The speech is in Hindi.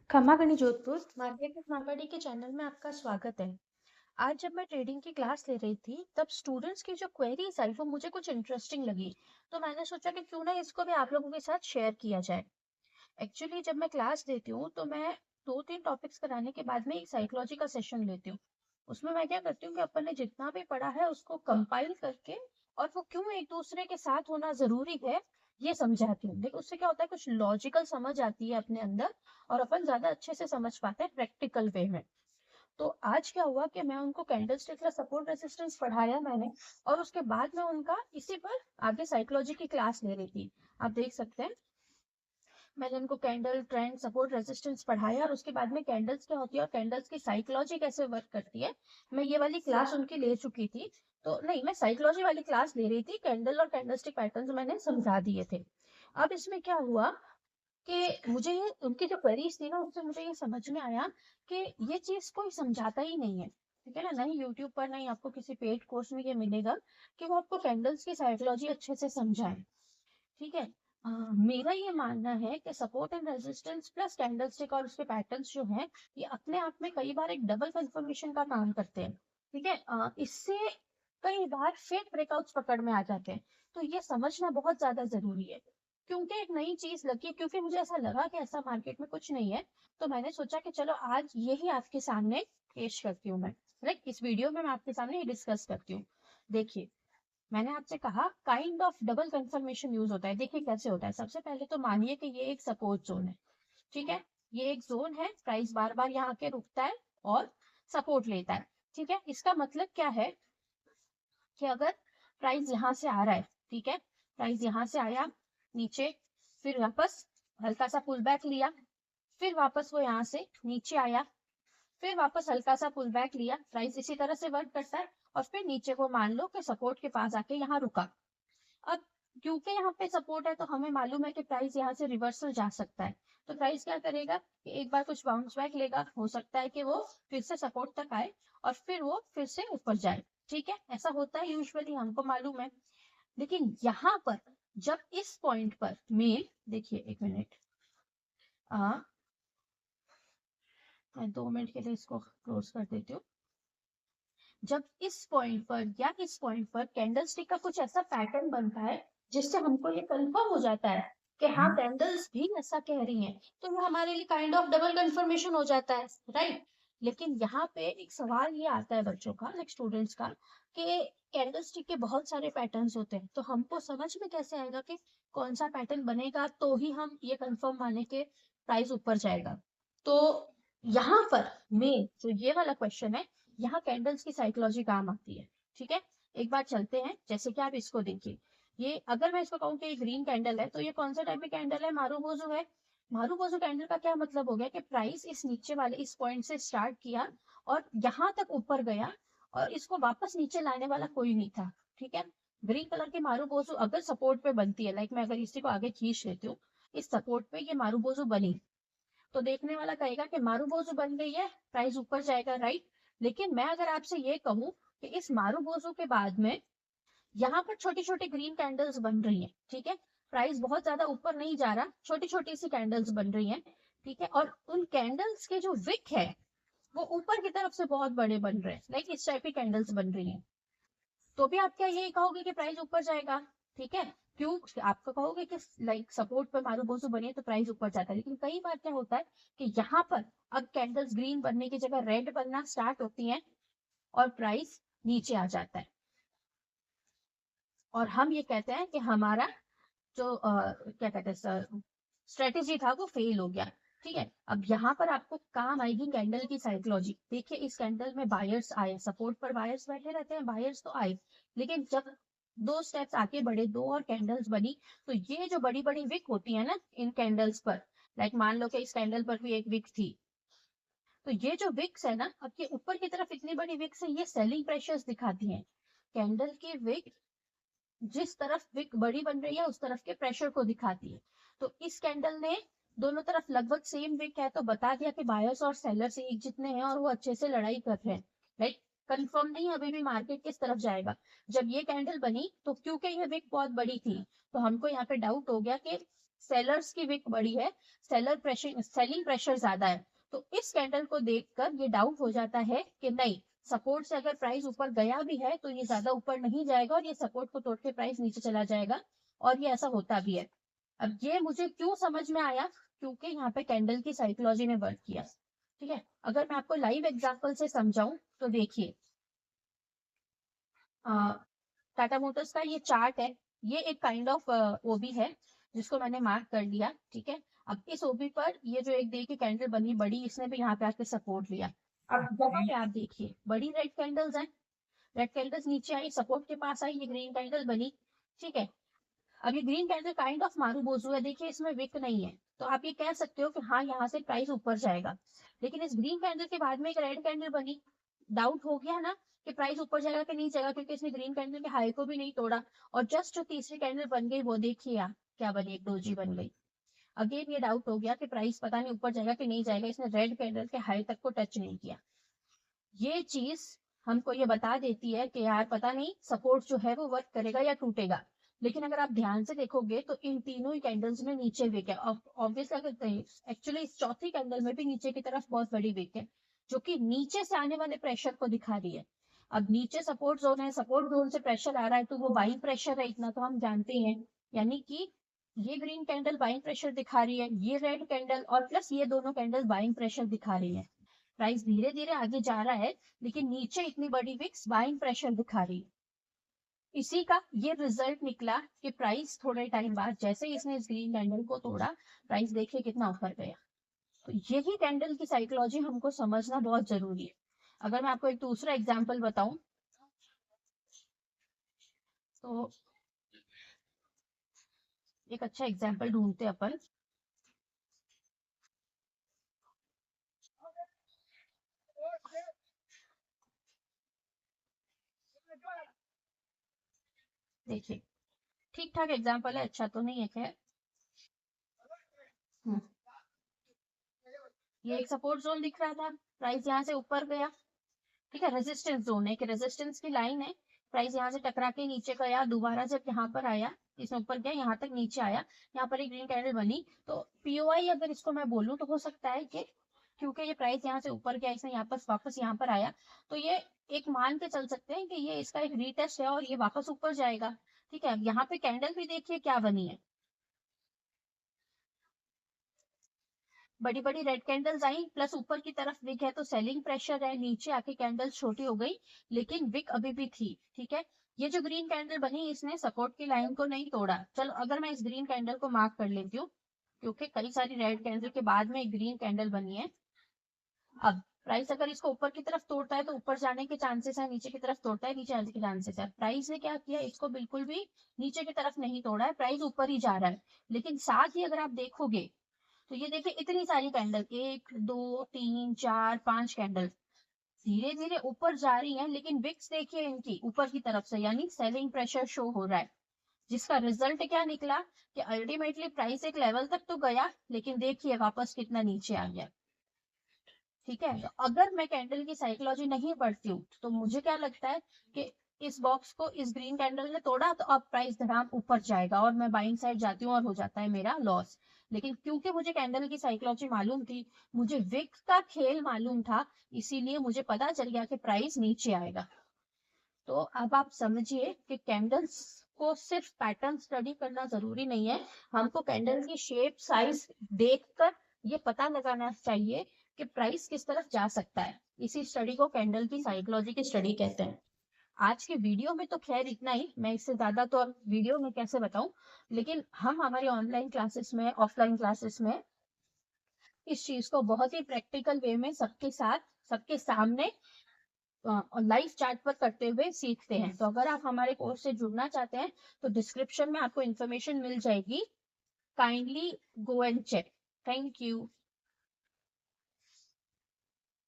खम्मागणी जोधपुर मार्केट विद मामाडी के चैनल में आपका स्वागत है। आज जब मैं ट्रेडिंग की क्लास ले रही थी तब स्टूडेंट्स की जो क्वेरीज आई वो मुझे कुछ इंटरेस्टिंग लगी। तो मैंने सोचा कि क्यों ना इसको भी आप लोगों के साथ शेयर किया जाए। एक्चुअली जब मैं क्लास देती हूँ तो मैं 2-3 टॉपिक्स कराने के बाद में एक साइकोलॉजी का सेशन लेती हूँ। उसमें मैं क्या करती हूँ कि अपन ने जितना भी पढ़ा है उसको कंपाइल करके और वो क्यों एक दूसरे के साथ होना जरूरी है ये समझाती हूँ। देखो उससे क्या होता है, कुछ लॉजिकल समझ आती है अपने अंदर और अपन ज्यादा अच्छे से समझ पाते हैं प्रैक्टिकल वे में। तो आज क्या हुआ कि मैं उनको कैंडलस्टिक का सपोर्ट रेजिस्टेंस पढ़ाया मैंने, और उसके बाद में उनका इसी पर आगे साइकोलॉजी की क्लास ले रही थी। आप देख सकते हैं मैंने उनको कैंडल ट्रेंड सपोर्ट रेजिस्टेंस पढ़ाया और उसके बाद में कैंडल्स क्या होती है और कैंडल्स की साइकोलॉजी कैसे वर्क करती है मैं ये वाली क्लास उनकी ले चुकी थी। तो नहीं, मैं साइकोलॉजी वाली क्लास ले रही थी, कैंडल और कैंडलस्टिक पैटर्न्स मैंने समझा दिए थे। अब इसमें क्या हुआ कि मुझे ये उनकी जो क्वेरीज थी ना उससे मुझे ये समझ में आया कि ये चीज कोई समझाता ही नहीं है। ठीक है ना, नहीं यूट्यूब पर नहीं आपको किसी पेड कोर्स में ये मिलेगा कि वो आपको कैंडल्स की साइकोलॉजी अच्छे से समझाए। ठीक है। मेरा ये मानना है कि support and resistance plus candlestick और उसके पैटर्न्स जो हैं ये अपने आप में कई बार एक डबल कंफर्मेशन का काम करते हैं। ठीक है। इससे कई बार फेक ब्रेकआउट्स पकड़ में आ जाते हैं। तो ये समझना बहुत ज्यादा जरूरी है, क्योंकि एक नई चीज लगी, क्योंकि मुझे ऐसा लगा कि ऐसा मार्केट में कुछ नहीं है। तो मैंने सोचा कि चलो आज यही आपके सामने पेश करती हूँ मैं। लाइक इस वीडियो में मैं आपके सामने डिस्कस करती हूँ। देखिए, मैंने आपसे कहा kind of double confirmation use होता है। देखिए कैसे होता है। सबसे पहले तो मानिए कि ये एक सपोर्ट जोन है। ठीक है। ये एक जोन है, प्राइस बार बार यहाँ आके रुकता है और सपोर्ट लेता है। ठीक है। इसका मतलब क्या है कि अगर प्राइस यहाँ से आ रहा है, ठीक है, प्राइस यहाँ से आया नीचे, फिर वापस हल्का सा पुल बैक लिया, फिर वापस वो यहाँ से नीचे आया, फिर वापस हल्का सा पुल बैक लिया, प्राइस इसी तरह से वर्क करता है और फिर नीचे को मान लो कि सपोर्ट के पास आके यहाँ रुका। अब क्योंकि यहाँ पे सपोर्ट है तो हमें मालूम है कि प्राइस यहाँ से रिवर्सल जा सकता है। तो प्राइस क्या करेगा कि एक बार कुछ बाउंस बैक लेगा, हो सकता है कि वो फिर से सपोर्ट तक आए और फिर वो फिर से ऊपर जाए। ठीक है, ऐसा होता है यूजुअली, हमको मालूम है। लेकिन यहाँ पर जब इस पॉइंट पर में, देखिए एक मिनट, मैं 2 मिनट के लिए इसको क्लोज कर देती हूँ। जब इस पॉइंट पर या इस पॉइंट पर कैंडलस्टिक का कुछ ऐसा पैटर्न बनता है जिससे हमको ये कंफर्म हो जाता है कि हाँ कैंडल्स भी ऐसा कह रही हैं, तो वो हमारे लिए काइंड ऑफ डबल कंफर्मेशन हो जाता है, राइट। लेकिन यहाँ पे एक सवाल ये आता है बच्चों का, लाइक स्टूडेंट्स का, कि कैंडलस्टिक के बहुत सारे पैटर्न्स होते हैं, तो हमको समझ में कैसे आएगा कि कौन सा पैटर्न बनेगा तो ही हम ये कंफर्म माने के प्राइस ऊपर जाएगा। तो यहाँ पर मेन जो ये वाला क्वेश्चन है, यहाँ कैंडल्स की साइकोलॉजी काम आती है। ठीक है, एक बार चलते हैं। जैसे कि आप इसको देखिए, ये अगर मैं इसको कहूँ कि ये ग्रीन कैंडल है तो ये कौन सा टाइप की कैंडल है, मारूबोजू है। मारूबोजू कैंडल का क्या मतलब हो गया कि प्राइस इस नीचे वाले इस पॉइंट से स्टार्ट किया और यहाँ तक ऊपर गया और इसको वापस नीचे लाने वाला कोई नहीं था। ठीक है, ग्रीन कलर की मारूबोजू अगर सपोर्ट पे बनती है, लाइक मैं अगर इसी को आगे खींच लेती हूँ, इस सपोर्ट पे ये मारूबोजू बनी, तो देखने वाला कहेगा कि मारूबोजू बन गई है, प्राइस ऊपर जाएगा, राइट। लेकिन मैं अगर आपसे ये कहूं कि इस मारूबोजू के बाद में यहाँ पर छोटी छोटी ग्रीन कैंडल्स बन रही हैं, ठीक है, प्राइस बहुत ज्यादा ऊपर नहीं जा रहा, छोटी छोटी सी कैंडल्स बन रही हैं। ठीक है, और उन कैंडल्स के जो विक है वो ऊपर की तरफ से बहुत बड़े बन रहे हैं, लाइक इस टाइप की कैंडल्स बन रही हैं। तो भी आप क्या यही कहोगे कि प्राइस ऊपर जाएगा? ठीक है, क्यों? आप तो कहोगे कि लाइक सपोर्ट पर मारूबोजू बने तो प्राइस ऊपर जाता है, लेकिन कई बार क्या होता है कि यहाँ पर अब कैंडल्स ग्रीन बनने की जगह रेड बनना स्टार्ट होती हैं और प्राइस नीचे आ जाता है और हम ये कहते हैं कि हमारा जो क्या कहते हैं स्ट्रेटेजी था वो फेल हो गया। ठीक है, अब यहाँ पर आपको काम आएगी कैंडल की साइकोलॉजी। देखिए इस कैंडल में बायर्स आए, सपोर्ट पर बायर्स बैठे रहते हैं, बायर्स तो आए, लेकिन जब 2 स्टेप्स आगे बढ़े, 2 और कैंडल्स बनी, तो ये जो बड़ी बड़ी विक होती है ना इन कैंडल्स पर, लाइक मान लो कि इस कैंडल पर भी एक विक थी, तो ये जो विक्स है ना, अब ये ऊपर की तरफ इतनी बड़ी विक्स है, ये सेलिंग प्रेशर्स दिखाती हैं। कैंडल की विक जिस तरफ विक बड़ी बन रही है उस तरफ के प्रेशर को दिखाती है। तो इस कैंडल ने दोनों तरफ लगभग सेम विक है तो बता दिया कि बायर्स और सेलर्स एक जितने हैं और वो अच्छे से लड़ाई कर रहे हैं, राइट। कंफर्म नहीं अभी भी मार्केट किस तरफ जाएगा। जब ये कैंडल बनी तो क्योंकि ये विक बहुत बड़ी थी तो हमको यहाँ पे डाउट हो गया कि सेलर्स की विक बड़ी है, सेलिंग प्रेशर ज्यादा है। तो इस कैंडल को देखकर ये डाउट हो जाता है कि नहीं, सपोर्ट से अगर प्राइस ऊपर गया भी है तो ये ज्यादा ऊपर नहीं जाएगा और ये सपोर्ट को तोड़ के प्राइस नीचे चला जाएगा, और ये ऐसा होता भी है। अब ये मुझे क्यों समझ में आया, क्योंकि यहाँ पे कैंडल की साइकोलॉजी ने वर्क किया। ठीक है, अगर मैं आपको लाइव एग्जांपल से समझाऊं तो देखिए, टाटा मोटर्स का ये चार्ट है, ये एक काइंड ऑफ ओबी है जिसको मैंने मार्क कर लिया। ठीक है, अब इस ओबी पर ये जो एक डे की कैंडल बनी बड़ी, इसने भी यहाँ पे आके सपोर्ट लिया। अब यहाँ पे आप देखिए बड़ी रेड कैंडल्स हैं, रेड कैंडल्स नीचे आई, सपोर्ट के पास आई, ये ग्रीन कैंडल बनी। ठीक है, अब ये ग्रीन कैंडल काइंड ऑफ मारू बोझू है, देखिए इसमें विक नहीं है, तो आप ये कह सकते हो कि हाँ यहाँ से प्राइस ऊपर जाएगा। लेकिन इस ग्रीन कैंडल के बाद में एक रेड कैंडल बनी, डाउट हो गया ना कि प्राइस ऊपर जाएगा कि नहीं जाएगा, क्योंकि इसने ग्रीन कैंडल के हाई को भी नहीं तोड़ा। और जस्ट जो तीसरी कैंडल बन गई वो देखिए आप क्या बनी, एक डोजी बन गई। अगेन ये डाउट हो गया कि प्राइस पता नहीं ऊपर जाएगा कि नहीं जाएगा, इसने रेड कैंडल के हाई तक को टच नहीं किया। ये चीज हमको ये बता देती है कि यार पता नहीं सपोर्ट जो है वो वर्क करेगा या टूटेगा। लेकिन अगर आप ध्यान से देखोगे तो इन तीनों ही कैंडल्स में नीचे विक है। ऑब्वियसली अगर एक्चुअली इस चौथी कैंडल में भी नीचे की तरफ बहुत बड़ी विक है, जो कि नीचे से आने वाले प्रेशर को दिखा रही है। अब नीचे सपोर्ट जोन है, सपोर्ट जोन से प्रेशर आ रहा है तो वो बाइंग प्रेशर है, इतना तो हम जानते हैं। यानी कि ये ग्रीन कैंडल बाइंग प्रेशर दिखा रही है, ये रेड कैंडल और प्लस ये दोनों कैंडल बाइंग प्रेशर दिखा रही है। प्राइस धीरे धीरे आगे जा रहा है, लेकिन नीचे इतनी बड़ी विक्स बाइंग प्रेशर दिखा रही है। इसी का ये रिजल्ट निकला कि प्राइस थोड़े टाइम बाद जैसे ही इसने इस ग्रीन कैंडल को तोड़ा, प्राइस देखिए कितना ऊपर गया। तो यही कैंडल की साइकोलॉजी हमको समझना बहुत जरूरी है। अगर मैं आपको एक दूसरा एग्जांपल बताऊं तो एक अच्छा एग्जांपल ढूंढते अपन। देखिए ठीक ठाक एग्जांपल है, अच्छा तो नहीं है खैर। हम्म, ये एक सपोर्ट जोन दिख रहा था, प्राइस यहाँ से ऊपर गया। ठीक है, रेजिस्टेंस जोन है कि रेजिस्टेंस की लाइन है, प्राइस यहाँ से टकरा के नीचे गया, दोबारा जब यहाँ पर आया, इसमें ऊपर गया, यहाँ तक नीचे आया, यहाँ पर एक ग्रीन कैंडल बनी। तो पीओआई अगर इसको मैं बोलूँ तो हो सकता है कि क्योंकि ये प्राइस यहाँ से ऊपर गया, इसने यहाँ पर वापस यहाँ पर आया, तो ये एक मान के चल सकते हैं कि ये इसका एक रीटेस्ट है और ये वापस ऊपर जाएगा। ठीक है, यहाँ पे कैंडल भी देखिए क्या बनी है, बड़ी बड़ी रेड कैंडल्स आई, प्लस ऊपर की तरफ विक है तो सेलिंग प्रेशर है, नीचे आके कैंडल्स छोटी हो गई, लेकिन विक अभी भी थी। ठीक है, ये जो ग्रीन कैंडल बनी इसने सपोर्ट की लाइन को नहीं तोड़ा। चलो अगर मैं इस ग्रीन कैंडल को मार्क कर लेती हूँ, क्योंकि कई सारी रेड कैंडल के बाद में एक ग्रीन कैंडल बनी है। अब प्राइस अगर इसको ऊपर की तरफ तोड़ता है तो ऊपर जाने के चांसेस है, नीचे की तरफ तोड़ता है नीचे आने के चांसेस है। प्राइस ने क्या किया, इसको बिल्कुल भी नीचे की तरफ नहीं तोड़ा है, प्राइस ऊपर ही जा रहा है। लेकिन साथ ही अगर आप देखोगे तो ये देखिए इतनी सारी कैंडल, 1 2 3 4 5 कैंडल धीरे धीरे ऊपर जा रही हैं, लेकिन विक्स देखिए इनकी ऊपर की तरफ से, यानी सेलिंग प्रेशर शो हो रहा है। जिसका रिजल्ट क्या निकला कि अल्टीमेटली प्राइस एक लेवल तक तो गया, लेकिन देखिए वापस कितना नीचे आ गया। ठीक है, तो अगर मैं कैंडल की साइकोलॉजी नहीं पढ़ती हूँ तो मुझे क्या लगता है कि इस बॉक्स को इस ग्रीन कैंडल ने तोड़ा तो अब प्राइस धड़ाम ऊपर जाएगा और मैं बाइंग साइड जाती हूँ और हो जाता है मेरा लॉस। लेकिन क्योंकि मुझे कैंडल की साइकोलॉजी मालूम थी, मुझे विक का खेल मालूम था, इसीलिए मुझे पता चल गया कि प्राइस नीचे आएगा। तो अब आप समझिए कि कैंडल्स को सिर्फ पैटर्न स्टडी करना जरूरी नहीं है, हमको कैंडल की शेप साइज देखकर ये पता लगाना चाहिए कि प्राइस किस तरफ जा सकता है। इसी स्टडी को कैंडल की साइकोलॉजी की स्टडी कहते हैं। आज के वीडियो में तो खैर इतना ही, मैं इससे ज्यादा तो अब वीडियो में कैसे बताऊं। लेकिन हम हमारी ऑनलाइन क्लासेस में, ऑफलाइन क्लासेस में इस चीज को बहुत ही प्रैक्टिकल वे में सबके साथ, सबके सामने लाइव चैट पर करते हुए सीखते हैं। तो अगर आप हमारे कोर्स से जुड़ना चाहते हैं तो डिस्क्रिप्शन में आपको इन्फॉर्मेशन मिल जाएगी, kindly go and check. Thank you.